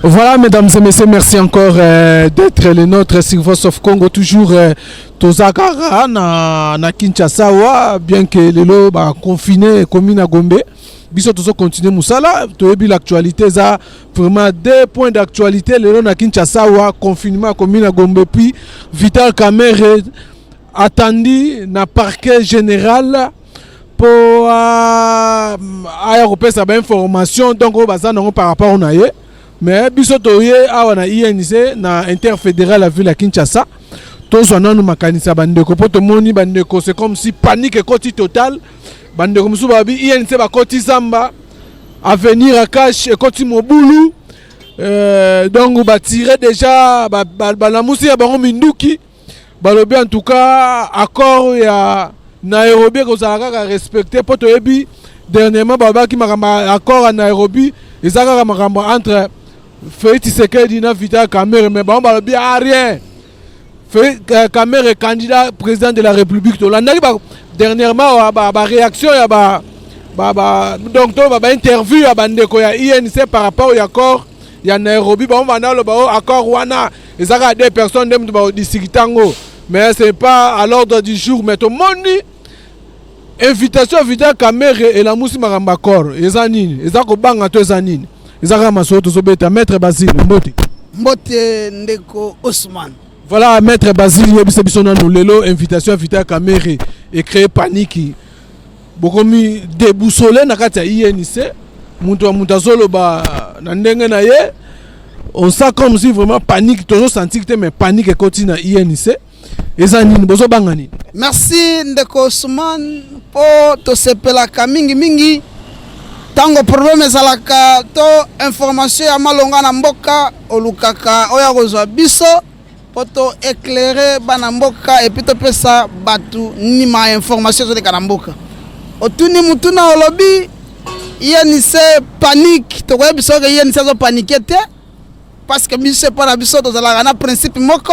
Voilà, mesdames et messieurs, merci encore d'être les nôtres sur Voice of Congo. Toujours Tozakara na Kinshasa, bien que les lots confinés comme à Gombe. Biso toujours continuer Moussala. Tu as vu l'actualité, ça vraiment deux points d'actualité. Les lots na Kinshasa, confinement comme à Gombe. Puis Vital Kamerhe attendu na parquet général pour avoir sa information. Donc on va ça par rapport au naïe. Mais bisotoye awana INC na interfédéral la ville à Kinshasa. Tous on a nous makanisa bandeko poto moni bandeko, c'est comme si panique et côté total. Bandeko musu babi INC ba côté Zamba avenir à cash et côté Mobulu. Donc ba tirer déjà ba la musi ya bango minduki. Balobi en tout cas accord ya Nairobi ko za respecter poto ebi dernièrement baba ki makamba accord à Nairobi ezaka makambo entre Félix Tshisekedi na Vital Kamerhe, mais bon, bah, bien rien. Félix Kamerhe est candidat président de la République. Dernièrement, réaction, donc, interview, INC par rapport au accord, il y a Nairobi, on va dans le accord, et ça a des personnes d'ici Tango, mais ce n'est pas à l'ordre du jour. Mais tout le monde dit, invitation à Vital Kamerhe et la Moussi Marambakor, et Zanine, et ça, bang à toi, Zanine. Maître Basile Mbote Ndeko Ousmane. Voilà, Maître Basile, lelo invitation à Vital Kamerhe et créer panique. Bokomi déboussolé na kati ya INC, muntazolo ba na ndenge na ye. On sent comme si vraiment panique, toujours senti que mais panique et continue na INC. Ezanini bozo bangani. Merci Ndeko Ousmane pour to sepela kamingi mingi. Tango problème ezalaka to information ya malonga na mboka olukaka oya kozwa biso poto éclairer bana mboka et puis to pesa batu ni ma information zo de kana mboka otuni mutuna olobi INC panique to ko biso ke INC zo paniquer te parce que biso para biso to zalaka na principe moko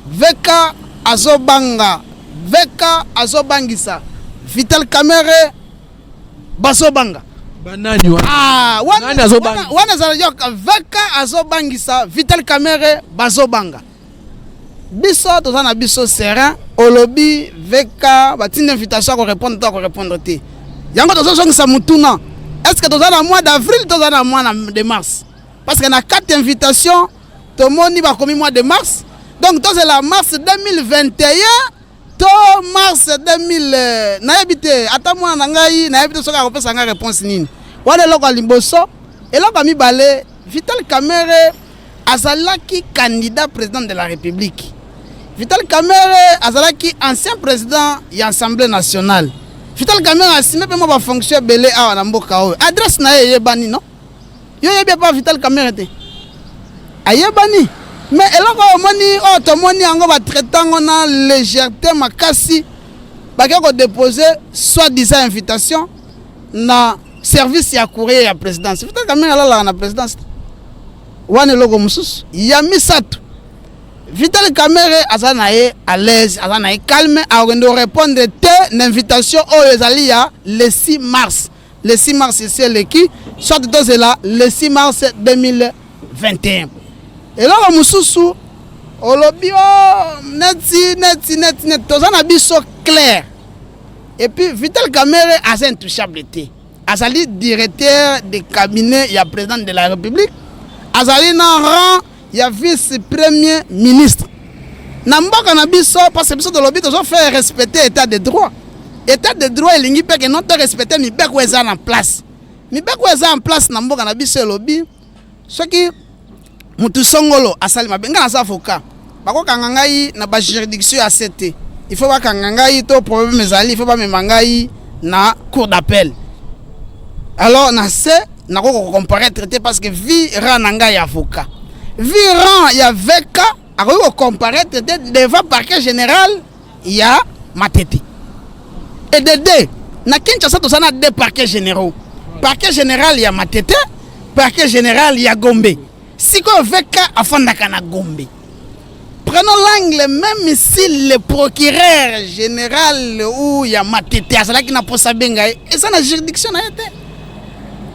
veka azobanga veka azobangisa Vital Kamerhe bazobanga banani wana zalayoka veka azobangisa Vital Kamerhe bazobanga biso tozana biso serein olobi veka batine invitation ko répondre te yango tozosongisa mutuna est-ce que tozana mois d'avril tozana mois de mars parce que na 4 invitations tomoni ba komi mois de mars donc c'est la mars 2021 to mars 2000 naebite ata mwana na ngai naebite soka kopesa nga réponse nini wana loko limboso eloko mibale Vital Kamerhe azalaki candidat président de la République. Vital Kamerhe azalaki ancien président ya Assemblée nationale. Vital Kamerhe asime pe mo ba fonction belé awa na mboka oyo adresse na ye yebani non yo yebi pa Vital Kamerhe te ayebani. Mais eloko omoni otomoni yango ba traitango na légèreté makasi bakako déposer soi-disant invitation na service ya courrier ya présidence. Vital Kamerhe ala na présidence wane logo mususu ya misato Vital Kamerhe azana ye à l'aise azana ye calme a répondre te l'invitation oyo ezali ya le 6 mars. Le 6 mars c'est le qui soit de là le 6 mars 2021. Et là, mususu olobi net tozana biso clair. Et puis Vital Kamerhe a intouchable te. Azali directeur de cabinet ya président de la République. Azali na rang ya vice-premier ministre. Na mboka na biso parce que biso tolobi tozo faire respecter état de droit. État de droit elingi pe que non to respecter mi beko eza en place. Mi beko eza en place na mboka na biso lobi. Ce qui mutu songolo asali mabenga na sa avocat bako kanga ngai na ba juridiction ya CT il faut ba kanga ngai to problème ezali il faut ba memangai na cour d'appel alors na se na ko comparaître traité parce que vi rang ngai avocat vi rang ya veka a ko comparaître devant parquet général ya Matete et de deux na Kinshasa to sana deux parquets généraux parquet général ya Matete parquet général ya Gombe. Si on veut qu'à Fandakana Gombe, prenons l'angle, même si le procureur général ou il y a Matete, c'est là qui n'a pas sa benga, et ça n'a juridiction à été.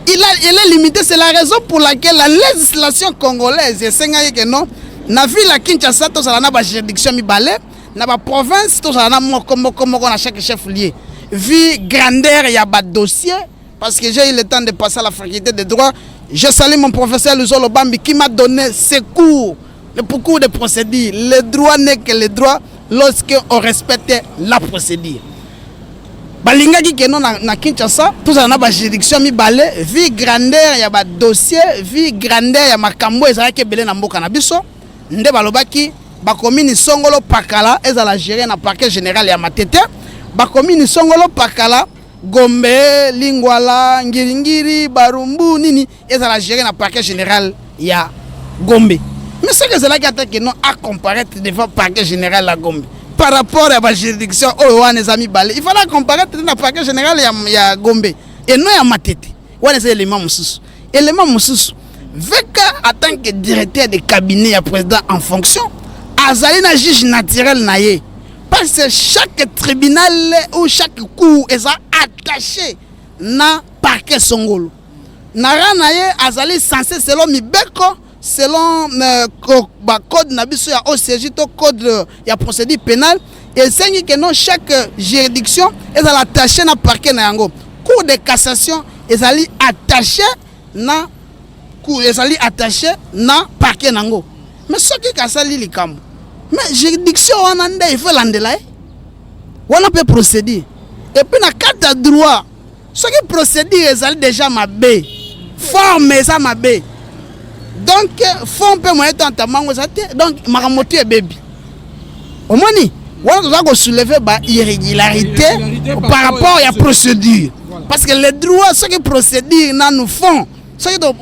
il est limité. C'est la raison pour laquelle la législation congolaise est que non. Na ville à Kinshasa, tous à la juridiction mibale, na ba province, tous à la moko na chaque chef lié. Vu grandeur, il y a pas de dossier, parce que j'ai eu le temps de passer à la faculté de droit. Je salue mon professeur Luzolo Bambi qui m'a donné ses cours, le cours de procédure. Le droit n'est que le droit lorsqu'on respecte la procédure. Balinga qui est non na Kinshasa, tous à la juridiction mibale, vu grandeur, il y a pas de dossier, vu grandeur, il y a makambo, ezala ke belé na mboka na biso. Nde balobaki bakomini songolo pakala ezala gérer na parquet général ya Matete, bakomini songolo pakala Gombe Lingwala Ngiringiri Barumbu nini ezala gérer na parquet général ya Gombe. Mais ce que c'est là qui non à comparaître devant parquet général à Gombe par rapport à la juridiction les amis balé, il fallait comparaître dans le parquet général ya Gombe et non ya Matete. Ouais, c'est élément mususu. Élément mususu. Veka en tant que directeur de cabinet à président en fonction, azali na juge naturel naie. Parce que chaque tribunal ou chaque cour est attaché na parquet songolo. Nara naie azali censé selon Mibeko, selon code nabiso ya OCJ to code ya procédure pénale et c'est que non chaque juridiction est attaché na parquet na yango. Cour de cassation est attaché na ezali attaché na parquet nango. Mais ce qui kasali likambo. Mais juridiction wana nde il faut landela. Wana peut procéder. Et puis na carte de droit. Ce qui procédure ezali déjà mabé. Forme ça mabé. Donc fond peut moyen tantamango ça donc maramoto e baby. Au moni, wana doit soulever ba irrégularité par rapport à la procédure. Parce que les droits ce qui procédure na nous font.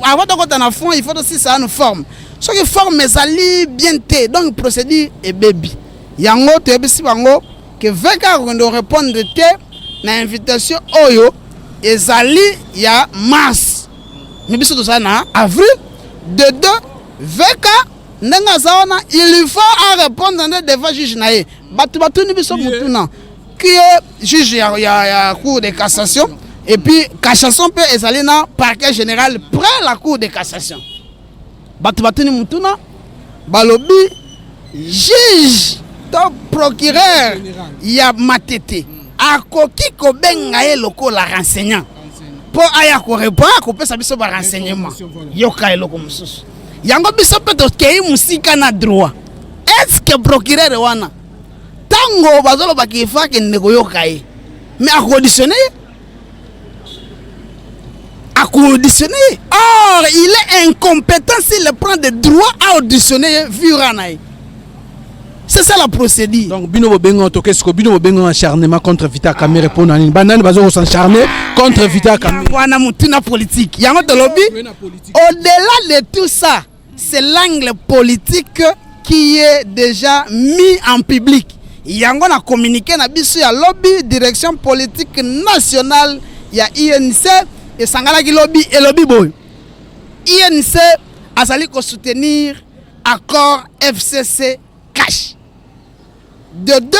Avant de côté fond, il faut aussi ça nous forme. Ce qui forme mes alliés bien té, donc procédure et baby. Yango te bisi bango que veka on répondre té na invitation oyo ezali ya mars. Mais biso ça na avril de 2 veka ndenga zaona il faut à répondre devant juge naé. Batu ni biso mutuna qui est juge ya cour de cassation. Et puis, cassation peut aller dans le parquet général près la cour de cassation. Batoubatuni Moutuna, Balobi, juge, ton procureur, il y a Matete. A koki ko bengaye loko la renseignant. Pour aya ko répondre, ko peut sabiso ba renseignement. Yoka eloko mususu. Yango biso peut to kei musika na droit. Est-ce que procureur wana tango bazolo bakifa ke nego yoka e. Mais à conditionner auditionner. Or, il est incompétent s'il prend des droits à auditionner Viranaï. C'est ça la procédure. Donc, Bino Bengo Tokesko, Bino Bengo acharnement contre Vita Kamere pour Nanine. Banane Bazo s'acharner contre Vita Kamere. Wana mutuna politique. Yango de lobby. Au-delà de tout ça, c'est l'angle politique qui est déjà mis en public. Yango na communiqué na biso ya lobby direction politique nationale ya INC. Et Sangala qui lobby et lobby boy. INC a sali ko soutenir accord FCC cash. De 2,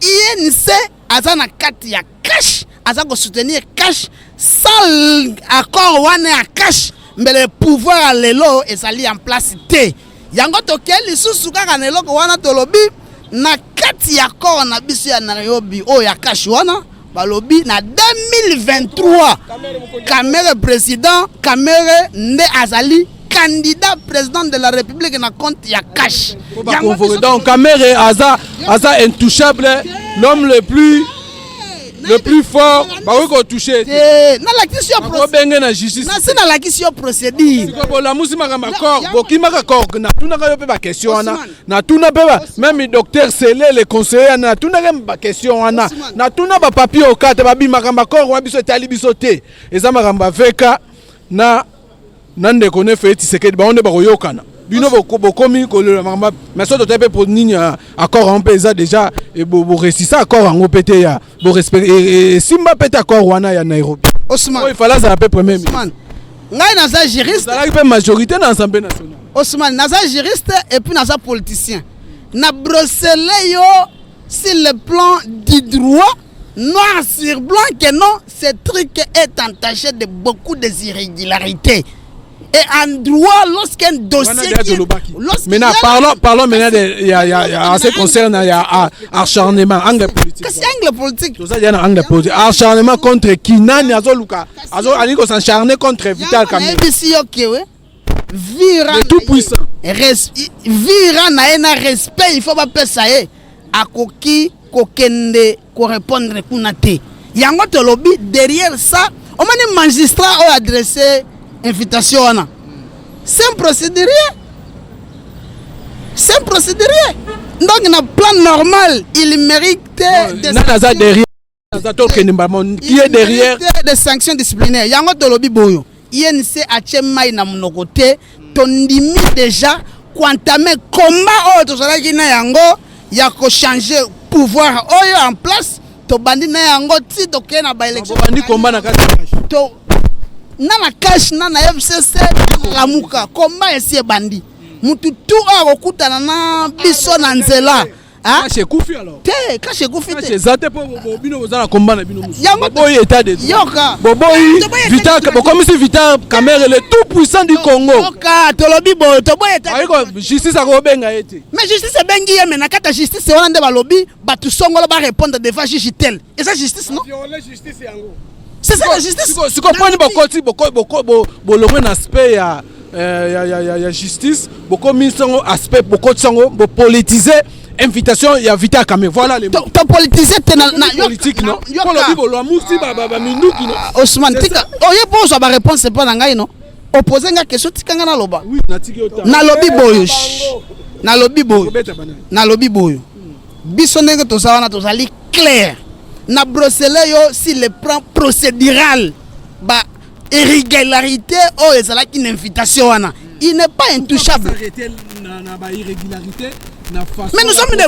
INC a zana 4 ya cash. A zali ko soutenir cash sans accord wane a cash. Mais le pouvoir à l'élo est sali en place T. Yango tokel sous kaka nelo ko wana to lobby na 4 ya accord na biso ya Nairobi o ya cash wana. Balobi na 2023 Kamere président Kamere Nde Azali candidat président de la République na compte ya cash. Donc Kamere Aza intouchable, l'homme le plus fort, bah oui qu'on touché. Na la question procédure. Na c'est na la question procédure. La musique m'a d'accord, boki m'a d'accord. Na tout n'a pas de question na tout n'a pas même le docteur Selé les conseillers na tout n'a pas question na tout n'a pas papier au cas de babi m'a d'accord wa biso tali biso te. Eza m'a veka na nande connaît fait Tshisekedi ba on ba koyokana. Bino bokomi ko le mama mais ça doit être pour nini accord en pesa déjà et bo réciter accord en OPT ya bo respect et simba peta accord wana ya Nairobi. Osman il fallait ça la premier Osman ngai naza juriste ça la majorité dans l'Assemblée nationale. Osman naza juriste et puis naza politicien na brosser yo sur le plan du droit noir sur blanc que non, ce truc est entaché de beaucoup d'irrégularités. Et en droit, lorsqu'un dossier maintenant, parlons maintenant en ce qui concerne acharnement, angle politique. Qu'est-ce que angle politique? Tout ça, il y a un angle politique. Acharnement contre qui? Nani Azoluka. Azo s'acharner contre Vital Kamerhe. Vira tout puissant. Vira na respect, il faut pas faire ça. Akoki kokende ko répondre kunate. Yango to lobby derrière ça, on m'a dit magistrat a adressé invitation. C'est un procédurier. C'est un procédurier. Donc, dans le plan normal, il mérite qui est derrière des sanctions disciplinaires. Yango to lobby boyo. INC a tchemai na monokote. Tondimi déjà quantamé combat autre cela qui na yango ya ko changer pouvoir oyo en place. To bandi na yango ti to ke na ba élection. Bandi combat na kati to nana cash nana FCC ramuka komba esi bandi mutu tu akokutana na biso na nzela cache kufi alors te cache kufi te cache zate po bino bozana combat na bino musu boy état de yoka boboy Vital comme si Vital Kamerhe le tout puissant du Congo yoka tolobi boy to boy état justice akobenga ete mais justice bengi yeme na kata justice wana nde balobi batu songolo ba répondre devant juge tel et ça justice non justice yango. C'est ça la justice. Si vous comprenez beaucoup aspect ya justice, beaucoup mis son aspect beaucoup de politiser invitation il y a Vital Kamerhe. Voilà les mots. To politiser na politique non. Pour le bibo lo musti ba minduki non. Osman tika oye pose ba réponse c'est pas na ngai non. Opposer nga question tika nga na loba. Oui, na tiki ota. Na lobi boyo. Na lobi boyo. Na lobi boyo. Biso ndenge to sawana to sali clair. Na brosselé yo si le plan procédural ba irrégularité oh et ça là qui une invitation wana il n'est pas intouchable mais nous sommes des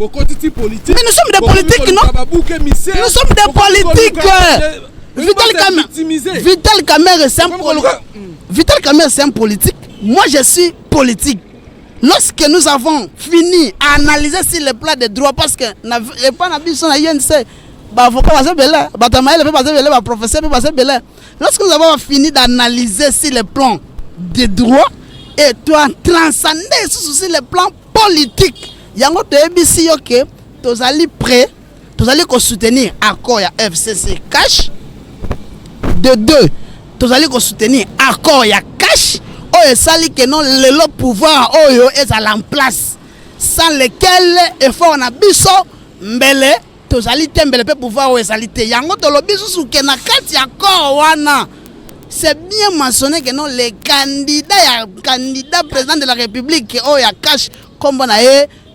politiques mais nous sommes des politiques non nous sommes des politiques Vital Kamerhe c'est un Vital Kamerhe c'est un politique moi je suis politique. Lorsque nous avons fini à analyser sur le plan des droits, parce que les pas sont à INC, lorsque nous avons fini d'analyser sur le plan des droits et toi transcender sur le plan politique, il y a un ABC que tu allez prêt, tu allez soutenir accord à FCC cash. De deux, tu allez soutenir accord à cash. Et sali que non le pouvoir oyo est à la place sans lequel il faut on a biso mbele to sali tembele pe pouvoir oyo salite yango to lo biso su ke na kati ya ko wana c'est bien mentionné que non les candidats président de la République oyo ya cash comme na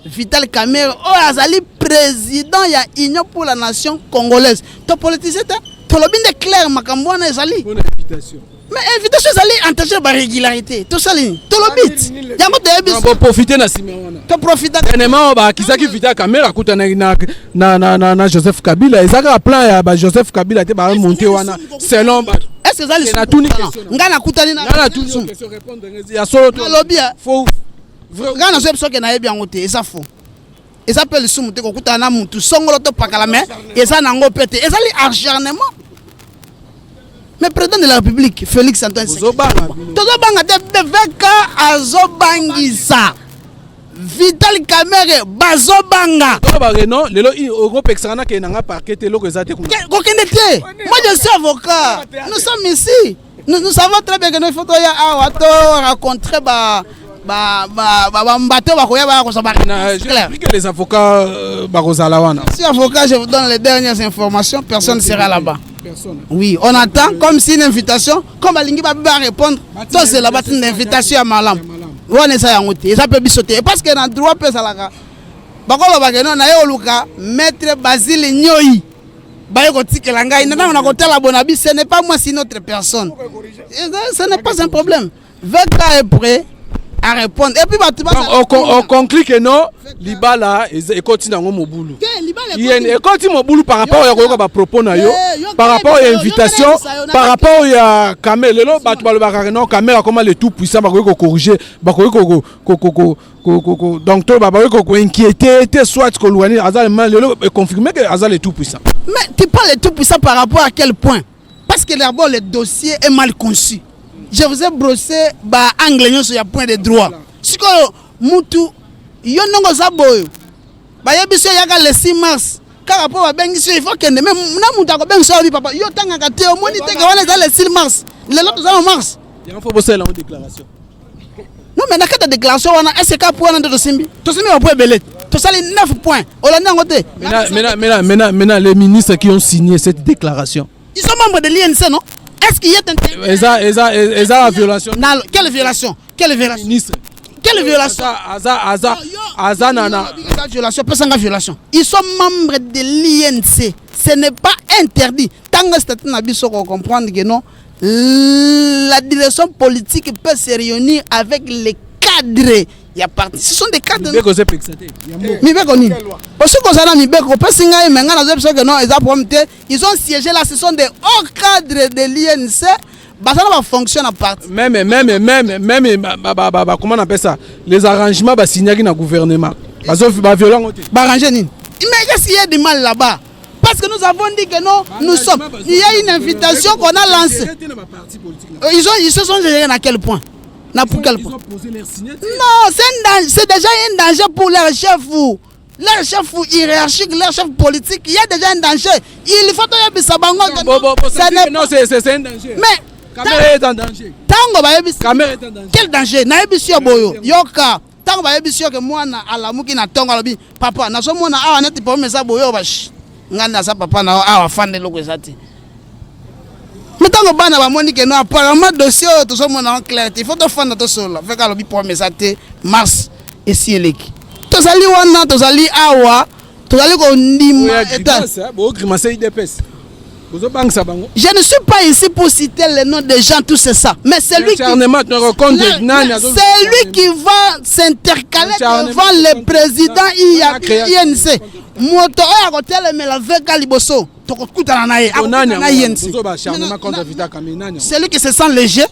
Vital Kamerhe oyo azali président ya Union pour la nation congolaise to politicien to lo binde clair makambo wana ezali bonne invitation. Mais invitation c'est entaché par régularité. Tout ça li, tout le bit. Yango te bis. On profiter na simeona. To profiter. Dernièrement ba kisaki Vital Kamerhe akuta na Joseph Kabila. Ezaka plan ya ba Joseph Kabila te ba monter wana selon ba. Est-ce que ça li na tuni question. Ngana kutani na. Ngana tuni question répondre ya solo to. Lobby. Faut ngana so ebiso ke na yebi yango te, et ça faux. Et ça peut le sumu te ko kutana na mutu songolo to pakala mais et ça nango pete. Et ça li acharnement. Mais président de la République, Félix Antoine Tshisekedi, tozobanga te beveka azobangisa Vital Kamerhe bazobanga. Non, lelo Europe extrana ke nanga parquet te loko ezate kuna. Kokende te. Moi je suis avocat. Nous sommes ici. Nous savons très bien que nous faut rencontrer j'ai appris que les avocats Barosalawana. Si avocat, je vous donne les dernières informations, personne ne sera là-bas. Personne. Oui, on attend comme si une invitation, comme Alingi va répondre, toi c'est la bâtine d'invitation à Malam. On est ça et ça peut sauter. Parce que dans le droit, maître Basile Nyoyi, ce n'est pas moi, c'est notre personne. Ce n'est pas un problème. VK est prêt à répondre. Et puis, on conclut que non, Libala et continue dans mon boulot. et quand tu m'as par rapport à propos par rapport à invitation, par rapport à Kamel, non Kamel comment le tout puissant va corriger, donc toi va inquiéter, soit que l'ouani Azal est confirmé que Azal est tout puissant. Mais tu parles de tout puissant par rapport à quel point? Parce que d'abord le dossier est mal conçu. Je vous ai brossé anglais sur le point de droit. Si que mutu yo nongo zaboyo ba yebiso yaka le 6 mars car rapport à bengiso il faut que même na muta ko bengiso bi papa yo tanga ka te o moni te ka wana za le 6 mars le lot za mars il faut bosser la déclaration. Non mais na ka déclaration wana est-ce que pour wana to simbi va pour belé to sali 9 points o la nango te. Maintenant les ministres qui ont signé cette déclaration, ils sont membres de l'INC, non? Est-ce qu'il y a la violation? Quelle violation? Quelle violation? Ministre. Quelle violation? Violation. Ils sont membres de l'INC. Ce n'est pas interdit. Tant que c'est un abus, on comprendre que non, la direction politique peut se réunir avec les cadres. Il y a parti. Ce sont des cadres. Ils ont siégé là. Ce sont des hauts cadres de l'INC. Ça fonctionne à partir. Même, comment on appelle ça? Les arrangements signés dans le gouvernement. Violent. Mais qu'est-ce qu'il y a de mal là-bas? Parce que nous avons dit que non, nous sommes. Il y a une invitation qu'on a lancée. Ils se sont gérés à quel point? Pour quel point? Non, c'est déjà un danger pour leur chef. Leur chef hiérarchique, leur chef politique. Il y a déjà un danger. Il faut que ça non, c'est un danger. Mais Kamere est en danger. Quel danger? Naebisio boyo. Yoka. Tango baebisio que moi na alamuki na tongo alobi papa na so mona awa neti po mesa boyo bash. Nganda sa papa na awa fande loko ezati. Mais tango bana ba moni que non apparemment dossier to so mona en clarté. Il faut to fanda to solo. Fait ka alobi po mesa te mars et si eleki. To sali wana to sali awa to sali ko ndima eta. Bo grimacer IDPS. Je ne suis pas ici pour citer les noms des gens, tout c'est ça. Mais c'est lui qui va s'intercaler devant le président INC. C'est lui qui se sent léger.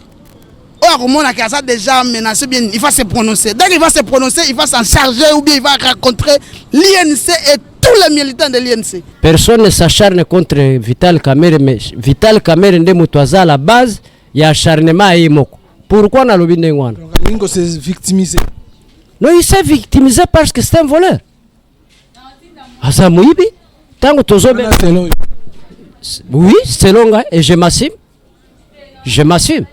Déjà menacé, bien, il va se prononcer. Dès qu'il va se prononcer, il va s'en charger ou bien il va rencontrer l'INC et tous les militants de l'INC. Personne ne s'acharne contre Vital Kamerhe, mais Vital Kamerhe est à la base, il y a acharnement à Imoko. Pourquoi on a lobby Ndengwana? Il s'est victimisé. Non, il s'est victimisé parce que c'est un voleur. Azamouibi, tant que Tozo. Oui, c'est long, hein, et je m'assume. Je m'assume.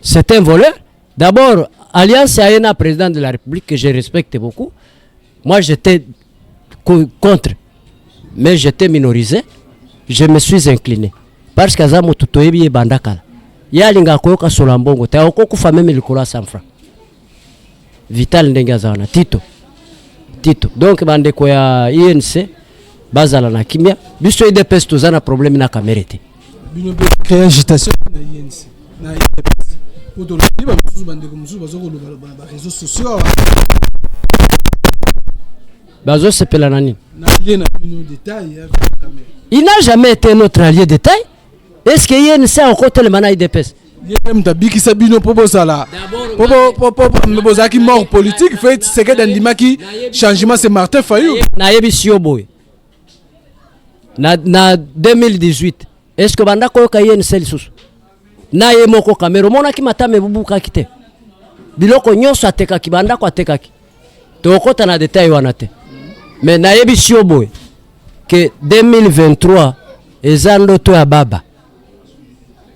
C'est un voleur. D'abord, Alliance Aena, président de la République, que je respecte beaucoup. Moi, j'étais contre. Mais j'étais minorisé. Je me suis incliné. Parce que Azamu Tutoyebi et Bandakala. Yalinga Koyoka Solambongo. T'as encore fait même le cola 100 francs. Vital Ndengazana. Tito. Donc, Bandeko ya INC, Bazala na Kimia. Biso IDPS tozana problème na Kamerhe. Bino créer agitation na INC. Na IDPS. Réseaux sociaux. Il n'a jamais été notre allié de taille. Est-ce qu'il y a une séance au côté de l'Mana IDPS? Il y a même Tabiki Sabino Pobosala. Pobosaki mort politique. Fait ce que dans qui changement c'est Martin Fayou. Nayebi Sioboy. Na 2018. Est-ce que Banda Koyoka y a une seule source? Na ye moko Kamero mona ki matame bubuka kite biloko nyonso ateka ki banda ko ateka ki to kota na détail wana te mais na yebi sioboy que 2023 ezando to ya baba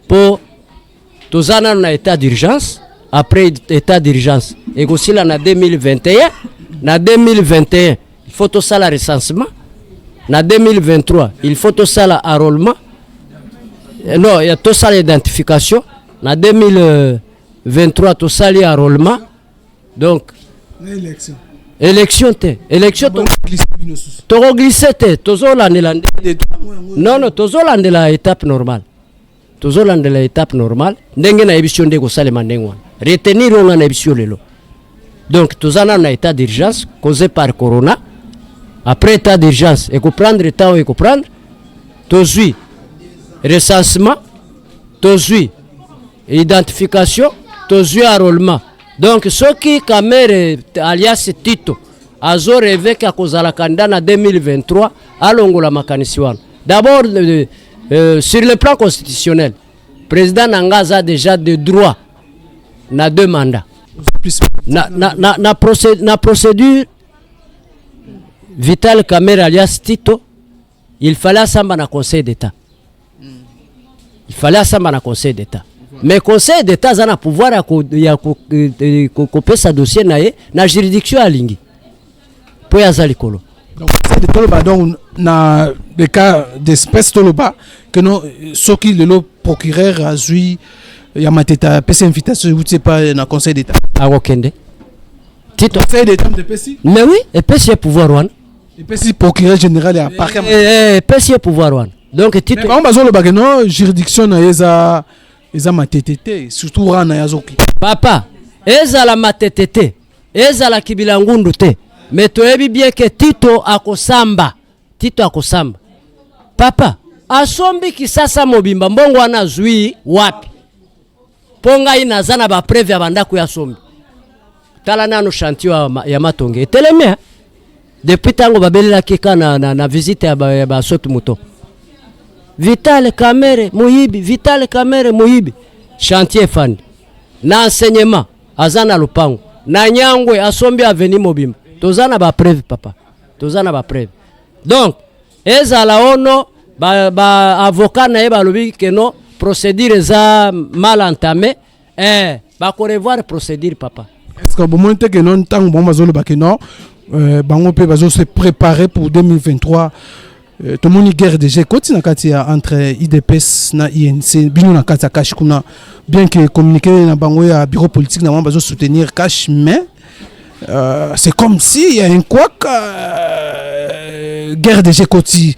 po tozana na état d'urgence après état d'urgence et aussi là na 2021 il faut to sala recensement na 2023 il faut to sala enrôlement. Non, il y a tout ça l'identification. En 2023, tout ça l'enrôlement. Donc, élection. Tu as glissé. Non, tu as la étape normale. Tu as la étape normale. Retenir on a émission. Donc, tu as un état d'urgence causé par Corona. après état d'urgence et comprendre le temps et comprendre tozui recensement tozui identification tozui enrôlement donc ce qui Kamere alias Tito azo rêvé qu'à kozala candidat en 2023 à longola makanisi wana d'abord sur le plan constitutionnel président Nangaza a déjà de droit na 2 mandats na procédure Vital Kamerhe alias Tito il fallait asamba na conseil d'état mais conseil d'état a na pouvoir ya kopesa dossier na ye na juridiction alingi po yaza likolo donc c'est de toloba donc na le cas d'espèce toloba que non soki le procureur azui ya mateta pesa invitation ou pas na conseil d'état akokende Tito conseil d'état de pesi mais oui et pesi pouvoir wana et pesi procureur général ya parquet pesi pouvoir wana donc Tito mais on bazolo ba que non juridiction na eza matetete surtout rana yazoki papa ezala matetete ezala kibila ngundu te mais toyebi bien que Tito akosamba papa asombi kisasa mobimba mbongo wana zui wapi ponga inaza na ba preuve ya bandako ya sombi tala nano chantier ya matonge eteleme depuis tango babelela kika na visite ya ba sotu moto Vital Kamerhe muyibi chantier fandi na enseignement azana lupango na nyangwe asombi aveni mobimba tozana ba preuve papa tozana ba preuve donc ezala ono ba avocat na ye balobi que non procédure za mal entamé ba ko revoir procédure papa est-ce que bon monte que non tant bon bazolo ba que non bango pe bazo se préparer pour 2023 tout le monde guerre déjà continue katia entre IDPS na INC bino na kata cash kuna bien que communiquer na bango ya bureau politique na bazo soutenir cash mais c'est comme si il y a un couac guerre déjà côté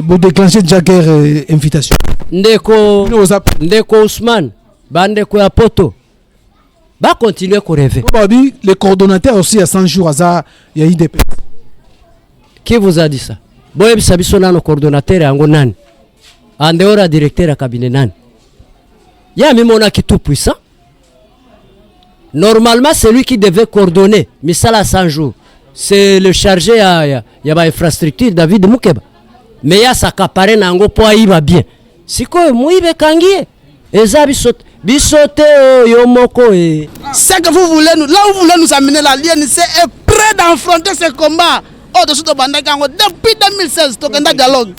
pour déclencher déjà guerre invitation ndeko Ousmane bandeko ya poto ba continuer ko rêver babi les coordonnateurs aussi à 100 jours à ya IDPS qui vous a dit ça boye bisabiso nano coordonnateur yango nani en dehors à directeur à cabinet nani ya mimona qui tout puissant normalement c'est lui qui devait coordonner mais ça là 100 jours c'est le chargé ya ba infrastructure David Mukeba mais ya s'accaparer nango po aiba bien siko muibe kangie eza bisote yomoko et c'est que vous voulez nous là où vous voulez nous amener la l'INC est prêt d'affronter ce combat. Depuis 2016, tokenda dialogue.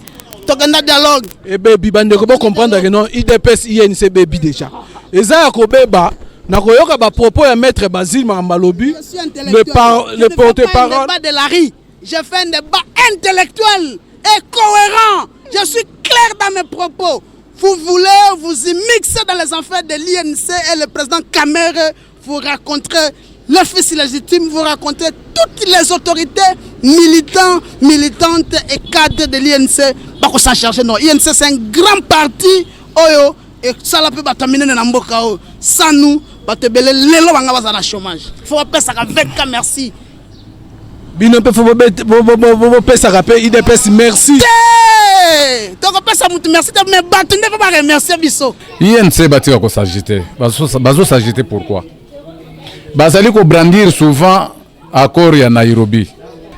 Et baby bande ko comprendre que non IDPS INC baby déjà. Eza ko beba na koyoka ba propos ya maître Basile Mambalobi le porte-parole de la rue. Je fais un débat intellectuel et cohérent. Je suis clair dans mes propos. Vous voulez vous y mixer dans les affaires de l'INC et le président Kamerhe, vous raconterez le fils légitime, vous racontez toutes les autorités militantes et cadres de l'INC. Pas qu'on s'en cherche, non. l'INC c'est un grand parti. Oyo, et ça la peut pas terminer dans Mboka. Sans nous, bah te belé l'élo banga va chômage. Faut pas ça avec merci. Bino pe faut pas ça rappeler IDPS merci. Donc pas ça merci mais battu ne peut pas remercier biso. INC bati ko s'agiter. Bazo s'agiter pourquoi? Bazali ko brandir souvent accord ya Nairobi.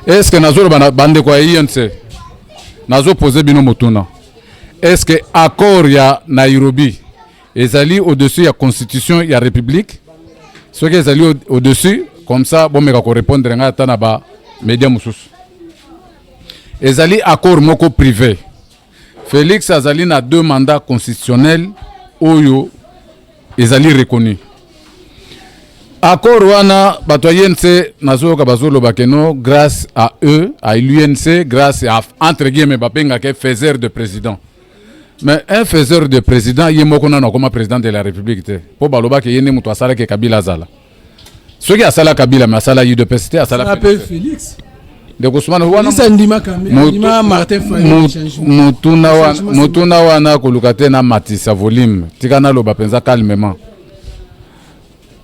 Est-ce que nazo bande ko INC nazo poser bino motuna? Est-ce que accord ya Nairobi ezali au-dessus ya constitution ya république? Ce que ezali au-dessus comme ça bon meka ko répondre nga tana ba média mususu. Ezali accord moko privé. Félix azali na 2 mandats constitutionnels oyo ezali reconnu. Accord wana batoyense nazoka bazolo bakeno grâce à eux à l'UNC grâce à entre guillemets bapenga ke faiseur de président. Mais un faiseur de président yemoko na comme président de la République te. Po baloba ke yene muto asala ke Kabila zala. Ce qui asala Kabila mais asala UDPS asala Félix. De Ousmane wana Ndima Kamera Martin Faye mutuna wana kolukate na matisa volume tikana loba penza calmement.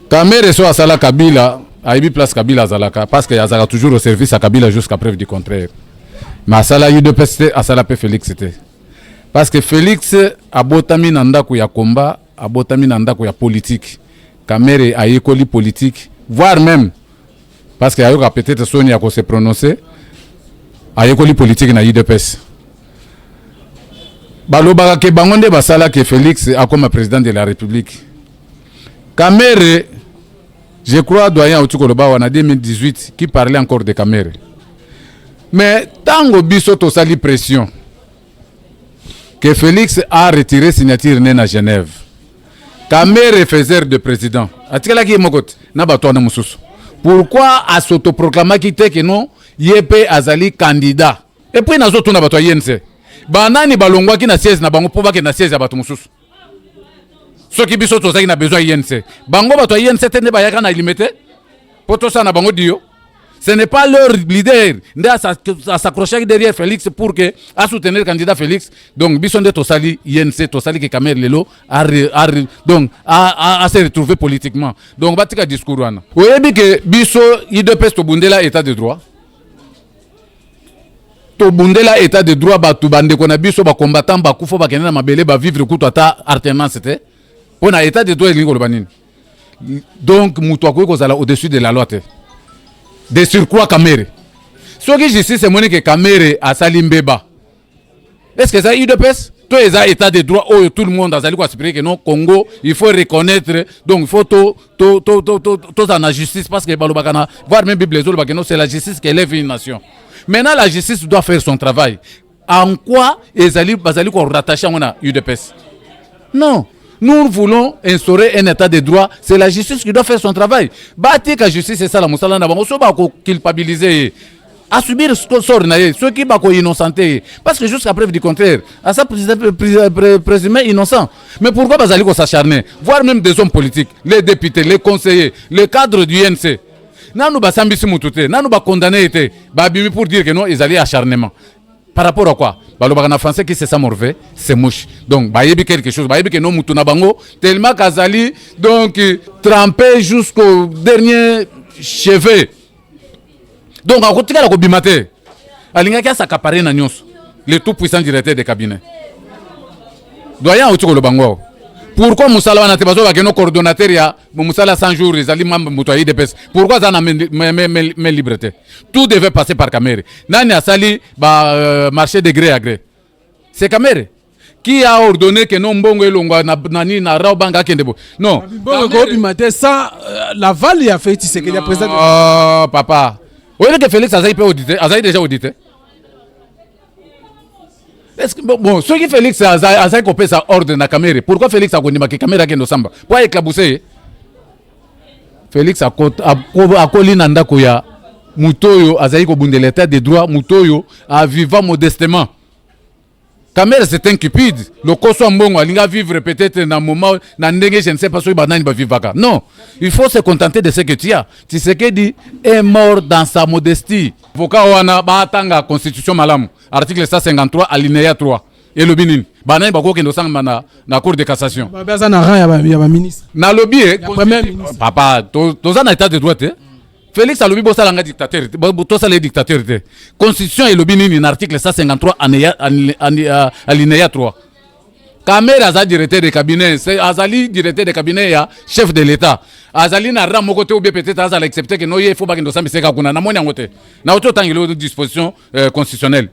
Kamerhe so asala Kabila aibi place Kabila zalaka parce que yazala toujours au service à Kabila jusqu'à preuve du contraire. mais asala UDPS te asala pe Félix te parce que Félix abotami na ndako ya combat abotami na ndako ya politique Kamere ayekoli politique voire même parce que ayoka peut-être Sonia ko se prononcer ayekoli politique na UDPS balobaka ke bangonde basala ke Félix akoma président de la République Kamere je crois doyen Otukoloba en 2018 qui parlait encore de Kamere mais tango biso to sali pression que Félix a retiré signature à Genève. Kamere faisait de président. Atikala ki mokot na bato na mususu. Pourquoi a s'autoproclamé que non yepe azali candidat. Et puis nazo tuna bato yense. Banani balongwa ki na siège na bango po ba ke na siège ya bato mususu. Soki biso to zaki na besoin yense. Bango bato yense tene ba yaka na limité. Poto sa na bango dio. Ce n'est pas leur leader à s'accrocher derrière Félix pour que à soutenir le candidat Félix. Donc bisonde tosali INC tosali que Kamere lelo donc à se retrouver politiquement. Donc batika discours wana. Oyebi que biso IDPS to bundela état de droit. To bundela état de droit ba to bande kona biso ba combattant ba kufo ba kenena mabele ba vivre kuto ata alternance c'était. On a état de droit lingo lo banini. Donc muto ko kozala au-dessus de la loi te. De surcroît Kamere. Ce que je sais c'est mon que Kamere a Salimbeba. Est-ce que ça UDPS? Tout est état de droit où tout le monde a quoi expliquer que non Congo, il faut reconnaître donc il faut tout dans la justice parce que balobakana voir même Bible c'est la justice qui élève une nation. Maintenant la justice doit faire son travail. En quoi ezali bazali ko rattacher à UDPS? Non. Nous voulons instaurer un état de droit. C'est la justice qui doit faire son travail. Bâtir la justice, c'est ça la moussala. On ne peut culpabiliser. À subir ce qu'on sort, ceux qui sont innocentés. Parce que jusqu'à preuve du contraire, à ça présumé innocent. Mais pourquoi Bazali s'acharner? Voire même des hommes politiques, les députés, les conseillers, les cadres du INC. Nous avons condamné pour dire que non, ils allaient acharnement. Par rapport à quoi? En français qui c'est ça morvé, c'est mouche. Donc bah yebi quelque chose, bah yebi que non mutuna bango tellement kazali donc trempé jusqu'au dernier cheveu. Donc à côté de la kobimate, alinga kia s'accaparer na nyos, le tout puissant directeur de cabinet. Doyen autour le bango. Pourquoi Moussala wana te bazo ba keno coordonnateur ya Moussala 100 jours les ali membre mutoyi de pes. Pourquoi ça na mes liberté? Tout devait passer par Kamere. Nani a sali ba marché de gré à gré. C'est Kamere qui a ordonné que non mbongo elongwa nani na raubanga kendebo. Non. Bongo bimate ça l'aval il a fait c'est que le président. Oh papa. Oye que Félix Azaï peut auditer, Azaï déjà audité. Est-ce que bon, ce qui Félix a coupé sa ordre na Kamere. Pourquoi Félix a connu que Kamere a kendo samba? Pourquoi éclabousser? Félix a collé nanda koya mutoyo azaï ko bunde l'état de droit mutoyo a vivant modestement. Kamere c'est un cupide. Le koso mbongo alinga vivre peut-être dans un moment na ndenge je ne sais pas si banani ba vivaka. Non, il faut se contenter de ce que tu as. Tshisekedi est mort dans sa modestie. Voka wana ba tanga constitution malamu. Article 153 alinéa 3. Et le binin. Banani ba ko kendo sanga na cour de cassation. Ba za na ran ya ba ministre. Na lobby premier ministre. Papa, to za na état de droit te. Félix Alobi bossa langa dictateur, bossa les dictateurs te. Constitution et lobby nini article 153 alinéa 3. Kamere aza directeur de cabinet, c'est azali directeur de cabinet ya chef de l'état. Azali na ram moko te ou bien peut-être azali accepter que no ye faut ba kendo sambi seka kuna na moni ngote. Na auto tangelo disposition constitutionnelle.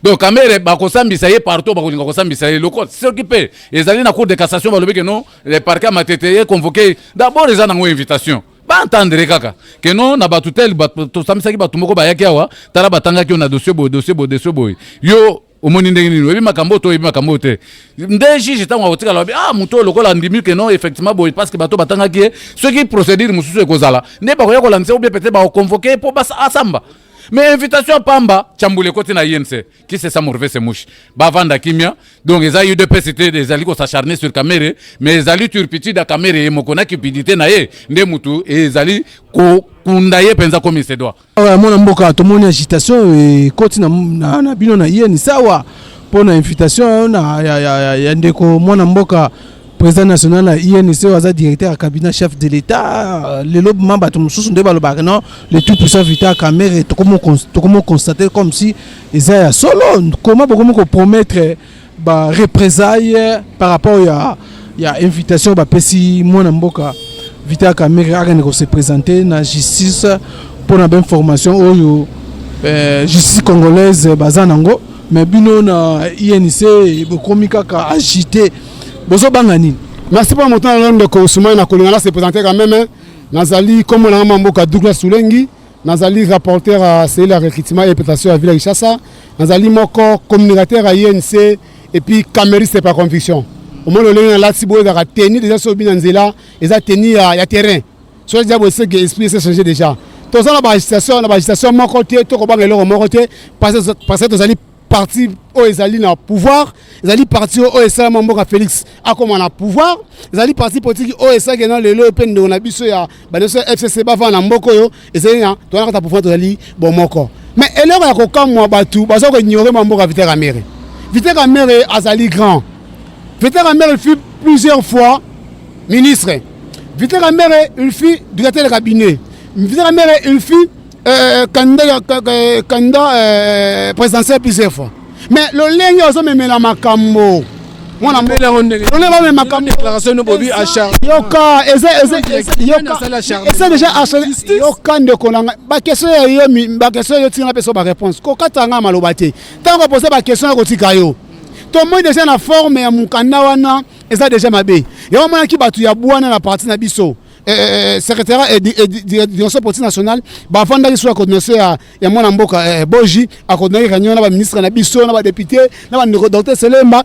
Donc Kamere ba ko sambisa ye partout ba ko linga ko sambisa ye loko ce qui peut ezali na cour de cassation ba lobi que non les parquets matete convoqué d'abord les ana ngo invitation. Ba entendre kaka que non na batutel to sambisa ki batumoko ba yaki awa tala batanga ki on dossier boy yo omoni ndenge nini ebi makambo to ebi makambo te ndeji jitango otika lobi muto lokola ndimi que non effectivement boy parce que bato batanga ki ceux qui procédure mususu ekozala ne ba ko yakola nse ou bien peut-être ba convoquer pour basa asamba. Mais invitation pamba chambule côté na INC qui c'est ça morvé c'est mouche ba vanda kimia donc les aïeux de PCT des aliko s'acharner sur Kamere mais les ali turpiti da Kamere et mokona cupidité na ye nde mutu et les ali ko kundaye penza comme c'est doit mona mboka to moni agitation et côté na bino na INC sawa pona invitation na ya ndeko mona mboka président national la INC waza directeur à cabinet chef de l'état le lob mamba to mususu nde baloba non le tout puissant Vital Kamerhe to comment constater comme si Isaiah solo comment beaucoup promettre ba représailles par rapport ya invitation ba pesi mona mboka Vital Kamerhe a se présenter na justice pour la bonne formation oyo justice congolaise bazanango mais bino na INC bokomi kaka agité bozo bangani. Merci pour mon temps de consommation na kolingana se présenter quand même nazali comme on a mamboka Douglas Soulengi nazali rapporteur à la recrutement et réputation à Ville Kinshasa nazali moko communicateur à INC et puis camériste par conviction au moins le là si boy da tenir déjà so binanzela eza tenir ya terrain so déjà bo c'est que esprit s'est changé déjà to ça la agitation mon côté to ko bangelo mon côté parce que tozali parti au ezali na pouvoir ezali parti au esala mamboka Félix a comme on a pouvoir ezali parti politique au esala que dans le open de na biso ya baneso FCC bava na mboko yo ezali na to na ta pouvoir tozali bon moko mais elero ya kokamwa batu bazo ko ignorer mamboka Vital Kamerhe. Vital Kamerhe azali grand. Vital Kamerhe fut plusieurs fois ministre. Vital Kamerhe il fut directeur de cabinet. Vital Kamerhe il fut candidat présidentiel plusieurs fois. Mais le lien aussi me met la makambo. Moi na mbele ronde. On est pas makambo déclaration no bobi achat. Yoka eza déjà achat. Yoka ndeko na ba question yo tina peso ba réponse. Ko katanga malobate. Tant ko poser ba question ko tika yo. To moi déjà na forme ya mukanda wana eza déjà mabe. Yo mona ki batu ya bwana na parti na biso. Secrétaire et direction politique nationale ba vanda ki soit coordinateur ya mwana mboka Boji a coordonner réunion na ba ministre na biso na ba député na ba docteur Selemba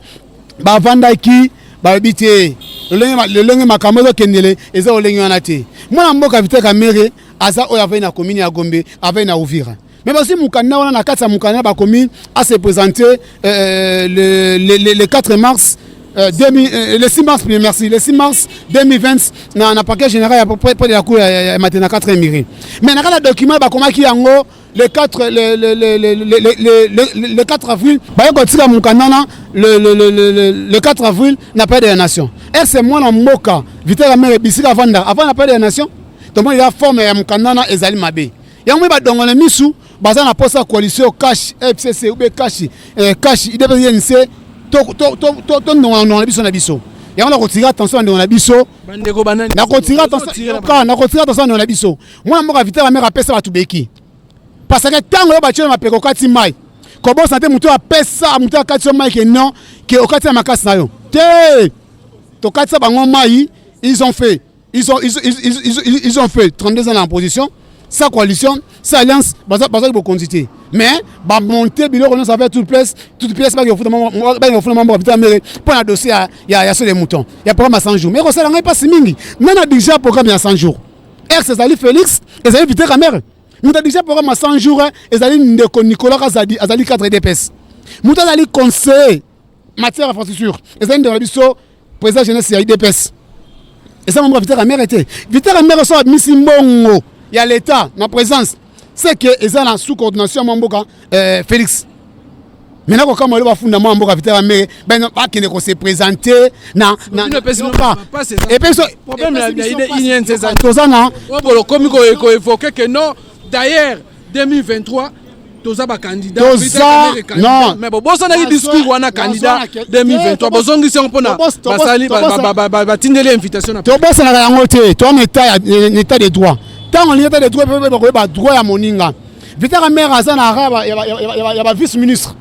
ba vanda ki ba bité le lengi makambo kendele eza olengi wana te mwana mboka Vital Kamerhe aza oya na commune ya Gombe avec na Uvira mais aussi mukana wana na kati ya mukana ba commune a se présenter le 4 mars le 6 mars, merci. Le 6 mars 2020, dans le paquet général, à peu près de la cour, il y a maintenant 4 mairies. Mais dans le document, le 4 avril, le 4 avril, n'a pas de la nation. Et c'est moi, dans Moka, Vital Kamerhe, Bissika avant n'a pas de la nation. Donc, il y a forme de Mukandana et Zali Mabe. Il y a un peu de Missou, basé na poste coalition Cash, FCC, ou Cash, IDPNC. On a biso na biso ya on a retiré attention na biso bandeko banani na retiré attention na biso moi moko Vital Kamerhe apesa batu beki parce que tango ba tshela mapeko kati mai ko bo santé muto apesa muto akati mai ke non ke okati ya makasi na yo te to kati bango mai ils ont fait 32 ans en position sa coalition sa alliance baza ko quantité mais ba monter biloko non ça fait toute pièce pas que fondamment Vital Kamerhe pour un dossier ya sur les moutons il y a programme à 100 jours mais ça n'a pas si mingi nana déjà programme à 100 jours ex Zali Félix et Zali Vital Kamerhe nous a déjà programme à 100 jours et Zali ndeko Nicolas Kazadi Azali 4 DPS nous a Zali conseiller matière infrastructure et Zali de biso président jeunesse ya IDPS et ça membre Vital Kamerhe était Vital Kamerhe so admis mbongo il y a l'état na présence c'est que ils sont sous coordination mamboka Félix maintenant quand on va fondamentalement mamboka Vital Kamerhe ben pas qu'il ne se présenter na et puis problème il y a ces années pour comme ko évoquer que non d'ailleurs 2023 toza ba candidat non mais bon ça na discours wana candidat 2023 bozongi c'est mpona basali ba tindeli invitation na to bossa na yango te to état de droit tant on l'état de droit ba droit ya moninga Vital Kamerhe azana ya ba vice ministre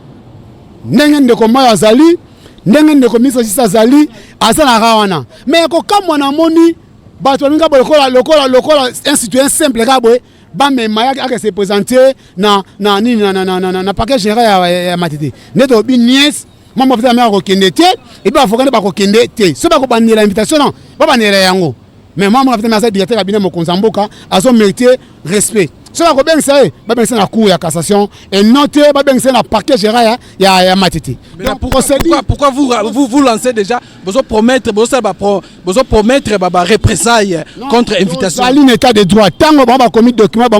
ndenge ndeko mayo azali ndenge ndeko ministre sisa azali azana rawana mais ko kamwa na moni bato ninga lokola un citoyen simple kabwe ba me maya aka se présenter na paquet général ya matete neto bi nièce mama Vital Kamerhe ko kende te et ba fokane ba ko kende te so ba ko banela invitation non ba banela yango mais mama Vital Kamerhe directeur cabinet mokonza mboka azo mériter respect so ba ko ben ça ba ben ça na cour ya cassation et noter ba ben ça na paquet général ya matete. Pourquoi vous lancez déjà besoin promettre ba représailles contre invitation ça l'état de droit tango ba commis document ba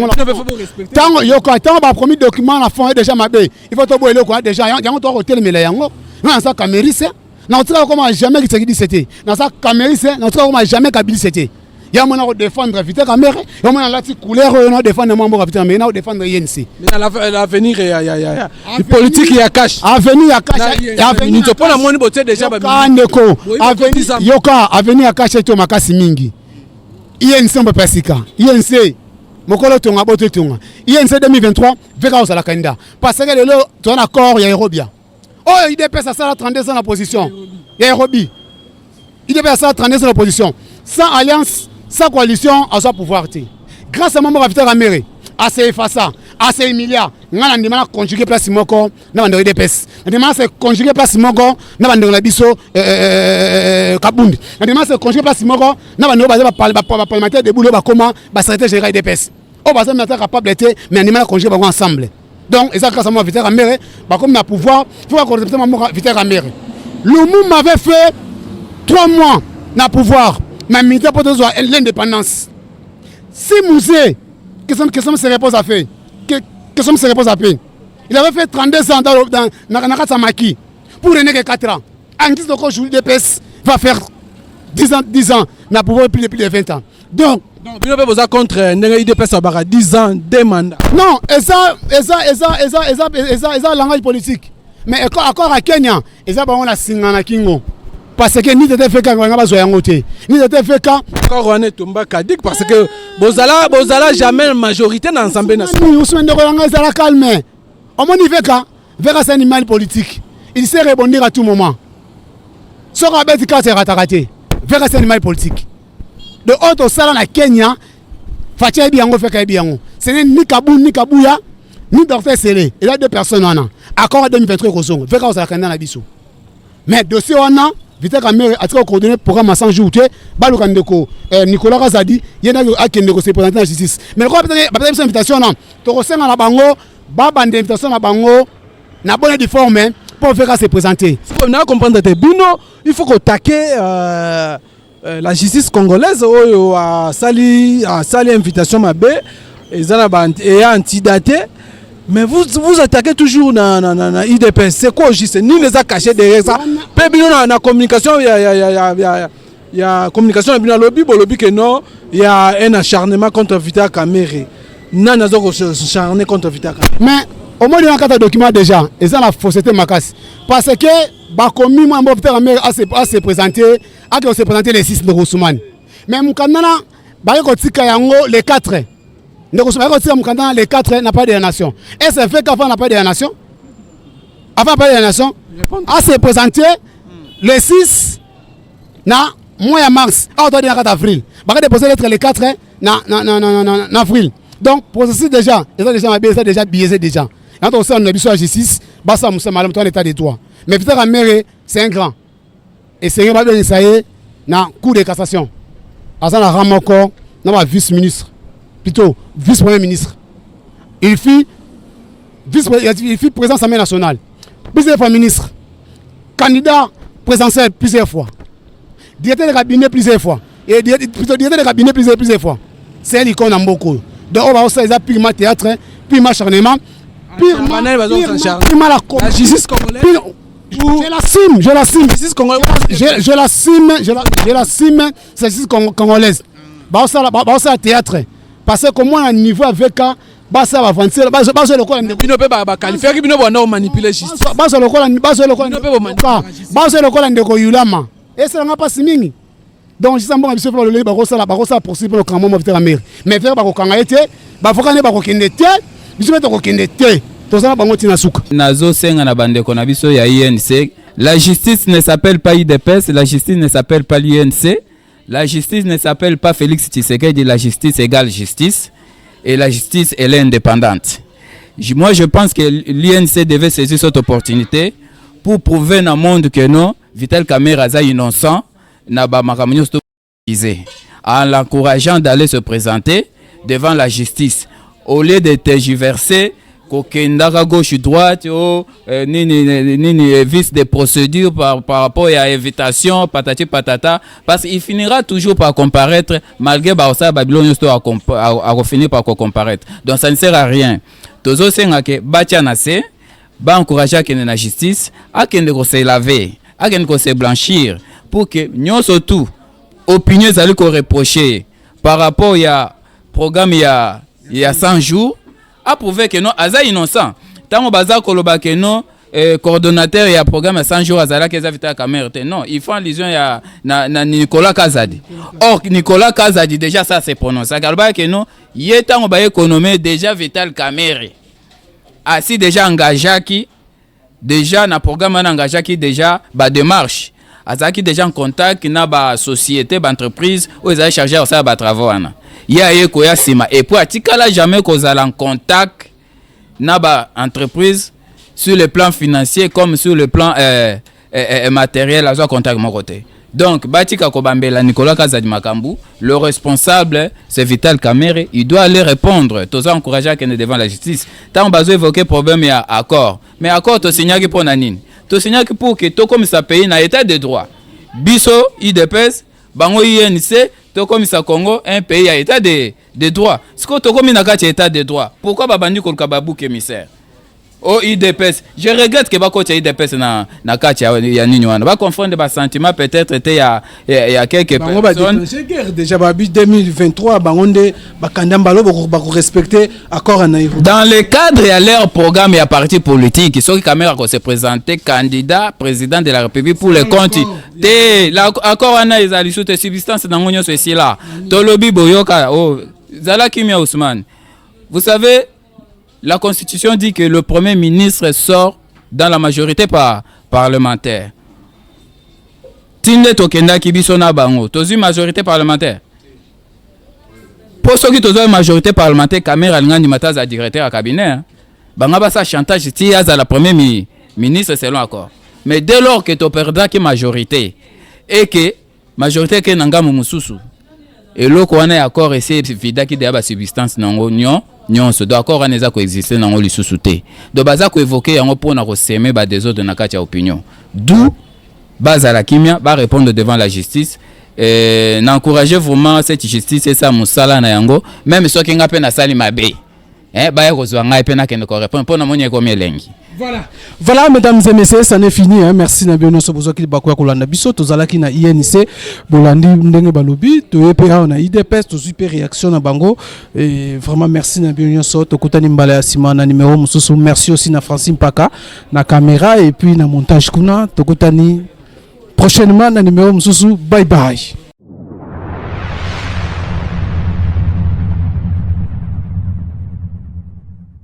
tango yoka tango ba commis document na fond déjà mabe il faut to boyelo quoi déjà yango to hotel mela yango na ça camériste naotika koma jamais Tshisekedi c'était na sa Cameris naotika koma jamais Kabila c'était ya mona ko défendre Vital Kamerhe ya mona lati couleur na défendre membre Vital Kamerhe na défendre INC mais l'avenir ya politique ya cash avenir ya cash avenir to pona moni bote déjà ba kandeko avenir yoka avenir ya cash to makasi mingi INC mbe pesika INC mokolo tonga bote tonga INC 2023 veka osala candidat parce que lelo ton accord ya Erobia oh il dépasse à ça 32 ans la position ya Erobi il dépasse à ça 32 ans la position sans alliance sans coalition à son pouvoir grâce à membre Vital Kamerhe à ces façons à ces milliards ngana ndima conjuguer place moko na bando DPS ndima se conjuguer place moko na bando na biso Kabundi ndima se conjuguer place moko na bando ba parlementaire de boulot ba comment ba secrétaire général DPS oh ba ça mais capable était mais ndima conjuguer ba ensemble donc ça grâce à moi Vital Kamerhe ba comme na pouvoir faut qu'on représente membre Vital Kamerhe Lumumba avait fait 3 mois na pouvoir mais militaire pour l'indépendance si Mouzé qu'est-ce que se repose à faire qu'est-ce que se repose à faire il avait fait 32 ans dans Nakatamaki pour renouer que 4 ans en disant que le DPS va faire 10 ans mais pouvoir plus de 20 ans donc vous avez besoin contre l'IDPS à 10 ans 2 mandats non et ça langage politique mais encore à Kenya et ça on la singana kingo parce que ni tete feka nga bazo yango te ni tete feka encore on est tomba kadik parce que bozala jamais majorité dans l'Assemblée nationale Ousmane de Kolanga zala calme au moni feka c'est un animal politique il sait rebondir à tout moment sera bête quand c'est raté c'est un animal politique de autre sala na Kenya fatia biango feka biango ce n'est ni Kabou ni Kabuya ni Docteur Sélé il y a 2 personnes en accord 2023 kosongo feka osala kanda na biso mais dossier on a Vital Kamerhe a coordonné programme à 100 jours baluka ndeko Nicolas Razadi yena akende ko se présenter la justice mais ko peut-être invitation non to ko senga na bango ba bande invitation na bango na bonne de forme pour faire se présenter on a comprendre te bino il faut attaquer la justice congolaise oyo a sali invitation mabe ezana bande et antidaté. Mais vous attaquez toujours dans IDPS. C'est quoi juste? Ni les a cachés derrière ça. Peu bien la communication, il y a communication dans le lobby que non, il y a un acharnement contre Vital Kamerhe. Non, nous avons acharné contre Vital Kamerhe. Mais au moins il y a un document déjà. Et ça la fausseté macasse. Parce que Bakomi moi Vital Kamerhe a se présenté, les 6 de Roussoumane. Mais Moukandana, Bayokotika yango les 4. Les 4 n'a pas de nation. Et c'est fait qu'avant n'a pas de nation. Avant pas de nation. A se présenté le 6 na mois de mars. Ah, on doit dire 4 avril. On va déposer lettre les 4 en avril. Donc, processus déjà, ça déjà biaisé déjà. Quand on sait on a besoin de justice, basta Moussa Malam, toi l'état de droit. Mais Vital Kamerhe, c'est un grand. Et c'est un grand ça y est, na cour de cassation. Azan a ramoko, na vice-ministre. Plutôt vice-premier ministre. Il fit président de l'Assemblée nationale. Plusieurs fois ministre. Candidat présidentiel plusieurs fois. Directeur de cabinet plusieurs fois. Et directeur de cabinet plusieurs fois. C'est l'icône en beaucoup. Donc on va aussi les purement théâtre, purement charnement, purement la justice congolaise. Je la cime, c'est la justice congolaise. Bah ça théâtre. Parce que comment à niveau avec basa avancer basa le quoi bino pe ba qualifier bino bona manipuler justice basa le quoi basa le quoi ndeko yulama et ça n'a pas simingi donc je sens bon biso pour le ba ça poursuivre le camp Vital Kamerhe mais faire ba ko kanga été ba fokane ba ko kende te biso to ko kende te to ça bango tina suka nazo senga na bandeko na biso ya INC la justice ne s'appelle pas IDPS la justice ne s'appelle pas l'INC. La justice ne s'appelle pas Félix Tshisekedi, la justice égale justice. Et la justice, elle est indépendante. Moi, je pense que l'INC devait saisir cette opportunité pour prouver dans le monde que non, Vital Kamerhe est innocent, en l'encourageant d'aller se présenter devant la justice. Au lieu de tergiverser, kokendaka gauche droite ni vice de procédure par rapport à invitation patati patata parce qu'il finira toujours par comparaître malgré ça Babylone a finir par comparaître donc ça ne sert à rien tozo senga ke batia na se ba encourager à la justice à kende ko se laver agen ko se blanchir pour que nous surtout opinion zali ko reprocher par rapport ya programme ya 100 jours a prouvé que non aza innocent tant baza koloba que non coordonnateur ya programme ya 100 jours azala que za Vital Kamerhe non il faut allusion ya na Nicolas Kazadi. Or Nicolas Kazadi déjà ça c'est prononcé kaloba que non yé tant ba économie déjà Vital Kamerhe asi déjà engagé qui déjà na programme engagé qui déjà ba démarche azaki déjà en contact na ba société ba entreprise ou ils chargé à ça ba travaux ana ya yeko ya sima et puis atikala jamais qu'on a en contact na ba entreprise sur le plan financier comme sur le plan matériel à contact mon côté. Donc batika kobambela Nicolas Kazadi Makambu, le responsable c'est Vital Kamerhe, il doit aller répondre. Tous encourager à qu'il devant la justice. Tant bazo évoquer problème ya accord. Mais accord to signer pour nanine. To signer pour que to comme ça pays na état de droit. Biso IDPS bango INC to comme ça Congo un pays à état de droit. Ce que to comme na kati état de droit. Pourquoi babandi ko kababu émissaire? Oh IDPS, je regrette que bako cha IDPS na kati ya nini wana. Ba confondre ba sentiment peut-être était il y a quelques personnes. Déjà babi 2023 bangonde bakandambalo bako respecter accord en Nairobi. Dans le cadre à leur programme et à parti politique, ceux qui Kamerhe ko se présenter candidat président de la République pour le compte de l'accord ana ezali sous substance dans ngonyo ceci là. Tolobi boyoka zala kimia Ousmane. Vous savez la Constitution dit que le Premier ministre sort dans la majorité parlementaire. Tinde tokenda kibiso na bango, tozu majorité parlementaire. Pour ceux qui tozu majorité parlementaire, Kamerhe alingani mataza directeur à cabinet. Banga basa chantage ti à la Premier ministre selon accord. Mais dès lors que tu perdras que majorité et que majorité que nanga mususu et loko wana accord et c'est vida qui déba substance nango nyonso do accord aneza ko exister nango lisusu te do baza ko évoquer yango pona ko semer ba des autres na kati ya opinion d'où baza la kimia ba répondre devant la justice n'encourager vraiment cette justice et ça musala na yango même so kinga pe na sali mabe ba ya ko zwa ngai pe na kende ko répondre pona monye ko mielengi. Voilà, mesdames et messieurs, ça n'est fini. Hein. Merci Nabiono Sobozoki Bakoya Kolanda Biso, Tozalaki na INC, Bolandi Ndenge Balobi, Toyepa on a IDPS, to super réaction na Bango. Et vraiment merci Nabiono So, Tokutani Mbala Simana numéro Mususu. Merci aussi na Francine Paka, na caméra et puis na montage kuna. Tokutani prochainement na numéro Mususu. Bye bye.